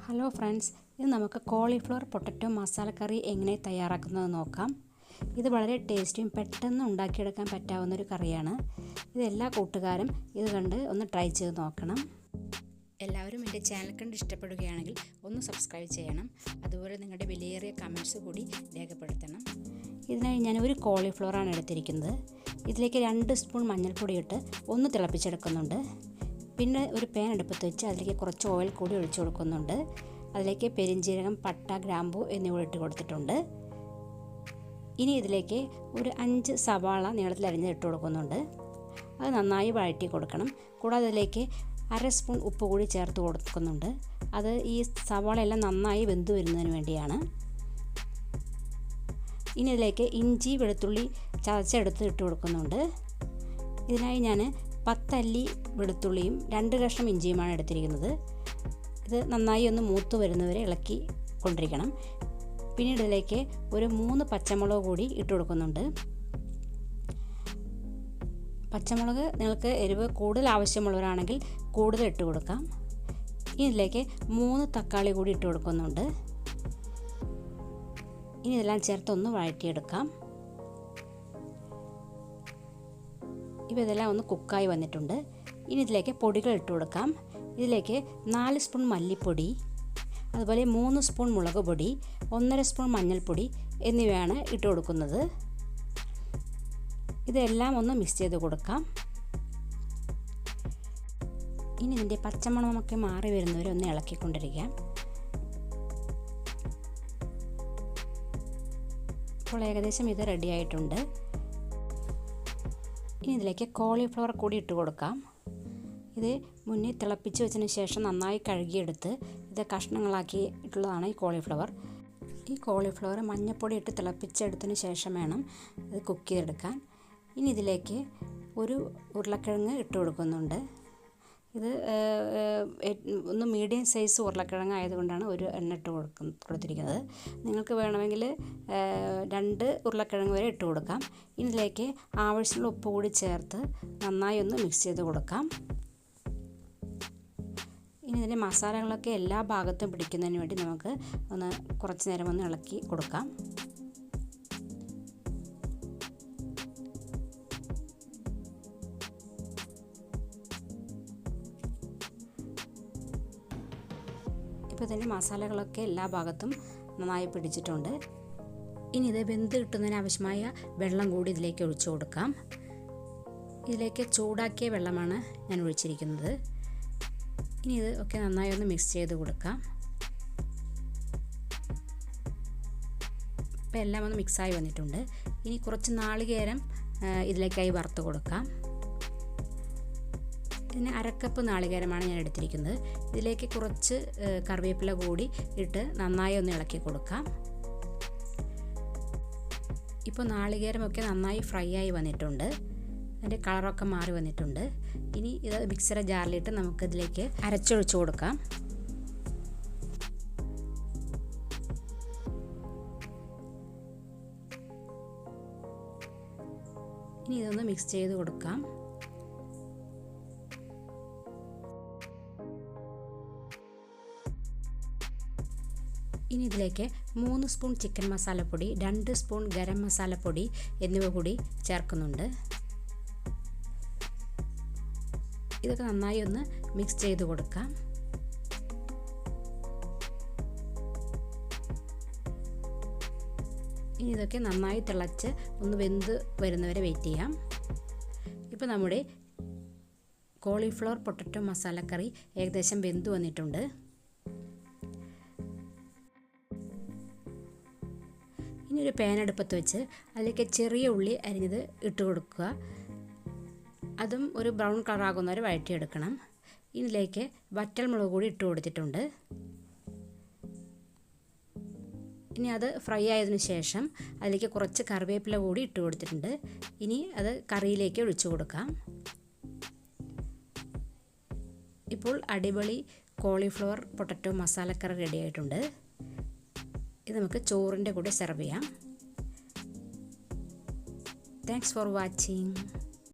Hello friends, ഇത് നമുക്ക് cauliflower potato masala കറി എങ്ങനെ തയ്യാറാക്കുന്നത് നോക്കാം. ഇത് വളരെ ടേസ്റ്റിയും പെട്ടെന്ന് ഉണ്ടാക്കിയെടുക്കാൻ പറ്റാവുന്നൊരു കറിയാണ്. ഇത് എല്ലാ കൂട്ടുകാരും ഇത് കണ്ട് ഒന്ന് ട്രൈ ചെയ്ത് നോക്കണം. എല്ലാവരും എൻ്റെ ചാനൽ കണ്ട് ഇഷ്ടപ്പെടുകയാണെങ്കിൽ ഒന്ന് സബ്സ്ക്രൈബ് ചെയ്യണം. അതുപോലെ നിങ്ങളുടെ വിലയേറിയ കമൻറ്റ്സ് കൂടി രേഖപ്പെടുത്തണം. ഇതിനായി ഞാൻ ഒരു കോളിഫ്ലവറാണ് എടുത്തിരിക്കുന്നത്. ഇതിലേക്ക് 2 സ്പൂൺ മഞ്ഞൾപ്പൊടി ഇട്ട് ഒന്ന് തിളപ്പിച്ചെടുക്കുന്നുണ്ട്. പിന്നെ ഒരു പാൻ അടുപ്പത്ത് വെച്ച് അതിലേക്ക് കുറച്ച് ഓയിൽ കൂടി ഒഴിച്ചു കൊടുക്കുന്നുണ്ട്. അതിലേക്ക് പെരിഞ്ജീരകം, പട്ട, ഗ്രാമ്പൂ എന്നിവ ഇട്ട് കൊടുത്തിട്ടുണ്ട്. ഇനി ഇതിലേക്ക് ഒരു 5 സവാള നീളത്തിൽ അരിഞ്ഞ് ഇട്ട് കൊടുക്കുന്നുണ്ട്. അത് നന്നായി വഴറ്റി കൊടുക്കണം. കൂടാതെ അതിലേക്ക് 1/2 സ്പൂൺ ഉപ്പ് കൂടി ചേർത്ത് കൊടുക്കുന്നുണ്ട്. അത് ഈ സവാള എല്ലാം നന്നായി വെന്ത് വരുന്നതിന് വേണ്ടിയാണ്. ഇനി ഇതിലേക്ക് ഇഞ്ചി, വെളുത്തുള്ളി ചതച്ചെടുത്ത് ഇട്ട് കൊടുക്കുന്നുണ്ട്. ഇതിനായി ഞാൻ 10 അല്ലി വെളുത്തുള്ളിയും 2 കഷ്ണം ഇഞ്ചിയുമാണ് എടുത്തിരിക്കുന്നത്. ഇത് നന്നായി ഒന്ന് മൂത്ത് വരുന്നവരെ ഇളക്കി കൊണ്ടിരിക്കണം. പിന്നീട് ഇതിലേക്ക് ഒരു 3 പച്ചമുളക് കൂടി ഇട്ട് കൊടുക്കുന്നുണ്ട്. പച്ചമുളക് നിങ്ങൾക്ക് എരിവ് കൂടുതൽ ആവശ്യമുള്ളവരാണെങ്കിൽ കൂടുതൽ ഇട്ട് കൊടുക്കാം. ഇനി ഇതിലേക്ക് 3 തക്കാളി കൂടി ഇട്ട് കൊടുക്കുന്നുണ്ട്. ഇനി ഇതെല്ലാം ചേർത്തൊന്ന് വഴറ്റിയെടുക്കാം. ഇതെല്ലാം ഒന്ന് കുക്കായി വന്നിട്ടുണ്ട്. ഇനി ഇതിലേക്ക് പൊടികൾ ഇട്ട് കൊടുക്കാം. ഇതിലേക്ക് 4 സ്പൂൺ മല്ലിപ്പൊടി, അതുപോലെ 3 സ്പൂൺ മുളക് പൊടി, 1.5 സ്പൂൺ മഞ്ഞൾപ്പൊടി എന്നിവയാണ് ഇട്ട് കൊടുക്കുന്നത്. ഇതെല്ലാം ഒന്ന് മിക്സ് ചെയ്ത് കൊടുക്കാം. ഇനി ഇതിൻ്റെ പച്ചമണമൊക്കെ മാറി വരുന്നവരെ ഒന്ന് ഇളക്കിക്കൊണ്ടിരിക്കാം. ഇപ്പോൾ ഏകദേശം ഇത് റെഡി ആയിട്ടുണ്ട്. ഇനി ഇതിലേക്ക് കോളിഫ്ലവർ കൂടി ഇട്ട് കൊടുക്കാം. ഇത് മുന്നേ തിളപ്പിച്ച് വെച്ചതിന് ശേഷം നന്നായി കഴുകിയെടുത്ത് ഇത് കഷ്ണങ്ങളാക്കിയിട്ടുള്ളതാണ് ഈ കോളിഫ്ലവർ. ഈ കോളിഫ്ലവർ മഞ്ഞൾപ്പൊടി ഇട്ട് തിളപ്പിച്ചെടുത്തതിന് ശേഷം വേണം ഇത് കുക്ക് ചെയ്തെടുക്കാൻ. ഇനി ഇതിലേക്ക് ഒരു ഉരുളക്കിഴങ്ങ് ഇട്ട് കൊടുക്കുന്നുണ്ട്. ഇത് ഒന്ന് മീഡിയം സൈസ് ഉരുളക്കിഴങ്ങ് ആയതുകൊണ്ടാണ് ഒരു എണ്ണ ഇട്ട് കൊടുത്തിരിക്കുന്നത്. നിങ്ങൾക്ക് വേണമെങ്കിൽ 2 ഉരുളക്കിഴങ്ങ് വരെ ഇട്ട് കൊടുക്കാം. ഇതിലേക്ക് ആവശ്യമുള്ള ഉപ്പ് കൂടി ചേർത്ത് നന്നായി ഒന്ന് മിക്സ് ചെയ്ത് കൊടുക്കാം. ഇനി ഇതിൻ്റെ മസാലകളൊക്കെ എല്ലാ ഭാഗത്തും പിടിക്കുന്നതിന് വേണ്ടി നമുക്ക് ഒന്ന് കുറച്ച് നേരം ഒന്ന് ഇളക്കി കൊടുക്കാം. ഇപ്പോൾ ഇതിൻ്റെ മസാലകളൊക്കെ എല്ലാ ഭാഗത്തും നന്നായി പിടിച്ചിട്ടുണ്ട്. ഇനി ഇത് വെന്ത് കിട്ടുന്നതിന് ആവശ്യമായ വെള്ളം കൂടി ഇതിലേക്ക് ഒഴിച്ചു കൊടുക്കാം. ഇതിലേക്ക് ചൂടാക്കിയ വെള്ളമാണ് ഞാൻ ഒഴിച്ചിരിക്കുന്നത്. ഇനി ഇത് ഒക്കെ നന്നായി ഒന്ന് മിക്സ് ചെയ്ത് കൊടുക്കാം. ഇപ്പോൾ എല്ലാം ഒന്ന് മിക്സായി വന്നിട്ടുണ്ട്. ഇനി കുറച്ച് നാളികേരം ഇതിലേക്കായി വറുത്ത് കൊടുക്കാം. ഇതിന് 1/2 കപ്പ് നാളികേരമാണ് ഞാൻ എടുത്തിരിക്കുന്നത്. ഇതിലേക്ക് കുറച്ച് കറിവേപ്പില കൂടി ഇട്ട് നന്നായി ഒന്ന് ഇളക്കി കൊടുക്കാം. ഇപ്പോൾ നാളികേരമൊക്കെ നന്നായി ഫ്രൈ ആയി വന്നിട്ടുണ്ട്. അതിൻ്റെ കളറൊക്കെ മാറി വന്നിട്ടുണ്ട്. ഇനി ഇത് മിക്സറെ ജാറിലിട്ട് നമുക്കിതിലേക്ക് അരച്ചൊഴിച്ച് കൊടുക്കാം. ഇനി ഇതൊന്ന് മിക്സ് ചെയ്ത് കൊടുക്കാം. ഇനി ഇതിലേക്ക് 3 സ്പൂൺ ചിക്കൻ മസാലപ്പൊടി, 2 സ്പൂൺ ഗരം മസാലപ്പൊടി എന്നിവ കൂടി ചേർക്കുന്നുണ്ട്. ഇതൊക്കെ നന്നായി ഒന്ന് മിക്സ് ചെയ്ത് കൊടുക്കാം. ഇനി ഇതൊക്കെ നന്നായി തിളച്ച് ഒന്ന് വെന്ത് വരുന്നവരെ വെയിറ്റ് ചെയ്യാം. ഇപ്പോൾ നമ്മുടെ കോളിഫ്ലവർ പൊട്ടറ്റോ മസാലക്കറി ഏകദേശം വെന്ത് വന്നിട്ടുണ്ട്. ഇനി ഒരു പാൻ അടുപ്പത്ത് വെച്ച് അതിലേക്ക് ചെറിയ ഉള്ളി അരിഞ്ഞത് ഇട്ട് കൊടുക്കുക. അതും ഒരു ബ്രൗൺ കളറാകുന്നവരെ വഴറ്റിയെടുക്കണം. ഇതിലേക്ക് വറ്റൽമുളക് കൂടി ഇട്ട് കൊടുത്തിട്ടുണ്ട്. ഇനി അത് ഫ്രൈ ആയതിനു ശേഷം അതിലേക്ക് കുറച്ച് കറിവേപ്പില കൂടി ഇട്ട് കൊടുത്തിട്ടുണ്ട്. ഇനി അത് കറിയിലേക്ക് ഒഴിച്ചു കൊടുക്കാം. ഇപ്പോൾ അടിപൊളി കോളിഫ്ലവർ പൊട്ടറ്റോ മസാലക്കറി റെഡി ആയിട്ടുണ്ട്. ഇത് നമുക്ക് ചോറിൻ്റെ കൂടെ സെർവ് ചെയ്യാം. Thanks for watching.